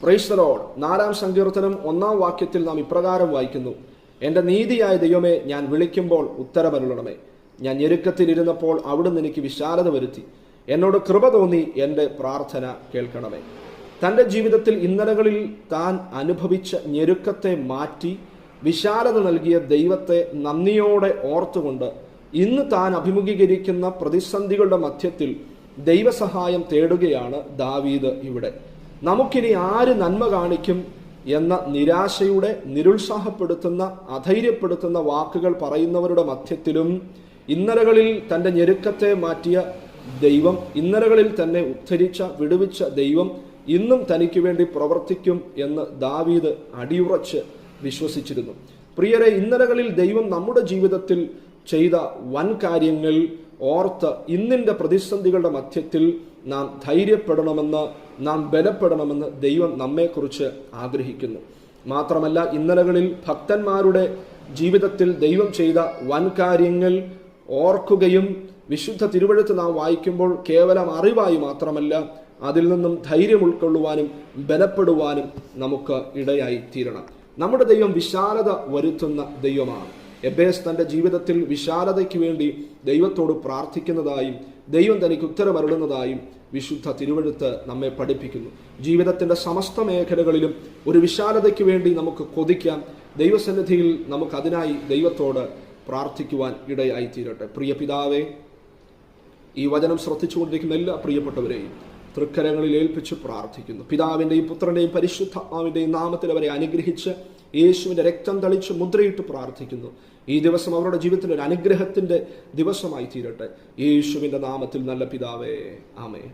Praise the Lord. 4-ാം സങ്കീർത്തനം 1-ാം വാക്യത്തിൽ നാം ഇപ്രകാരം വായിക്കുന്നു: എൻ്റെ നീതിയായ ദൈവമേ, ഞാൻ വിളിക്കുമ്പോൾ ഉത്തരമരുളണമേ. ഞാൻ ഞെരുക്കത്തിലിരുന്നപ്പോൾ അവിടുന്ന് എനിക്ക് വിശാലത വരുത്തി. എന്നോട് കൃപ തോന്നി എൻ്റെ പ്രാർത്ഥന കേൾക്കണമേ. തൻ്റെ ജീവിതത്തിൽ ഇന്നലകളിൽ താൻ അനുഭവിച്ച ഞെരുക്കത്തെ മാറ്റി വിശാലത നൽകിയ ദൈവത്തെ നന്ദിയോടെ ഓർത്തുകൊണ്ട് ഇന്ന് താൻ അഭിമുഖീകരിക്കുന്ന പ്രതിസന്ധികളുടെ മധ്യത്തിൽ ദൈവസഹായം തേടുകയാണ് ദാവീദ് ഇവിടെ. നമുക്കിനി ആര് നന്മ കാണിക്കും എന്ന നിരാശയുടെ, നിരുത്സാഹപ്പെടുത്തുന്ന, അധൈര്യപ്പെടുത്തുന്ന വാക്കുകൾ പറയുന്നവരുടെ മധ്യത്തിലും ഇന്നലകളിൽ തൻ്റെ ഞെരുക്കത്തെ മാറ്റിയ ദൈവം, ഇന്നലകളിൽ തന്നെ ഉദ്ധരിച്ച, വിടുവിച്ച ദൈവം ഇന്നും തനിക്ക് വേണ്ടി പ്രവർത്തിക്കും എന്ന് ദാവീദ് അടിയുറച്ച് വിശ്വസിച്ചിരുന്നു. പ്രിയരെ, ഇന്നലകളിൽ ദൈവം നമ്മുടെ ജീവിതത്തിൽ ചെയ്ത വൻ കാര്യങ്ങൾ ഓർത്ത് ഇന്നിൻ്റെ പ്രതിസന്ധികളുടെ മധ്യത്തിൽ നാം ധൈര്യപ്പെടണമെന്ന്, നാം ബലപ്പെടണമെന്ന് ദൈവം നമ്മെക്കുറിച്ച് ആഗ്രഹിക്കുന്നു. മാത്രമല്ല, ഇന്നലകളിൽ ഭക്തന്മാരുടെ ജീവിതത്തിൽ ദൈവം ചെയ്ത വൻ കാര്യങ്ങൾ ഓർക്കുകയും വിശുദ്ധ തിരുവെഴുത്ത് നാം വായിക്കുമ്പോൾ കേവലം അറിവായി മാത്രമല്ല, അതിൽ നിന്നും ധൈര്യം ഉൾക്കൊള്ളുവാനും ബലപ്പെടുവാനും നമുക്ക് ഇടയായി തീരണം. നമ്മുടെ ദൈവം വിശാലത വരുത്തുന്ന ദൈവമാണ്. എബേസ് തൻ്റെ ജീവിതത്തിൽ വിശാലതയ്ക്ക് വേണ്ടി ദൈവത്തോട് പ്രാർത്ഥിക്കുന്നതായും ദൈവം തനിക്ക് ഉത്തരമരുളുന്നതായും വിശുദ്ധ തിരുവെഴുത്ത് നമ്മെ പഠിപ്പിക്കുന്നു. ജീവിതത്തിൻ്റെ സമസ്ത മേഖലകളിലും ഒരു വിശാലതയ്ക്ക് വേണ്ടി നമുക്ക് കൊതിക്കാം. ദൈവസന്നിധിയിൽ നമുക്കതിനായി ദൈവത്തോട് പ്രാർത്ഥിക്കുവാൻ ഇടയായി തീരട്ടെ. പ്രിയ പിതാവേ, ഈ വചനം ശ്രദ്ധിച്ചുകൊണ്ടിരിക്കുന്ന എല്ലാ പ്രിയപ്പെട്ടവരെയും തൃക്കരങ്ങളിൽ ഏൽപ്പിച്ച് പ്രാർത്ഥിക്കുന്നു. പിതാവിൻ്റെയും പുത്രൻ്റെയും പരിശുദ്ധാത്മാവിൻ്റെയും നാമത്തിൽ അവരെ അനുഗ്രഹിച്ച് യേശുവിൻ്റെ രക്തം തളിച്ച് മുദ്രയിട്ട് പ്രാർത്ഥിക്കുന്നു. ഈ ദിവസം അവരുടെ ജീവിതത്തിൽ ഒരു അനുഗ്രഹത്തിൻ്റെ ദിവസമായി തീരട്ടെ. യേശുവിൻ്റെ നാമത്തിൽ നല്ല പിതാവേ, ആമേൻ.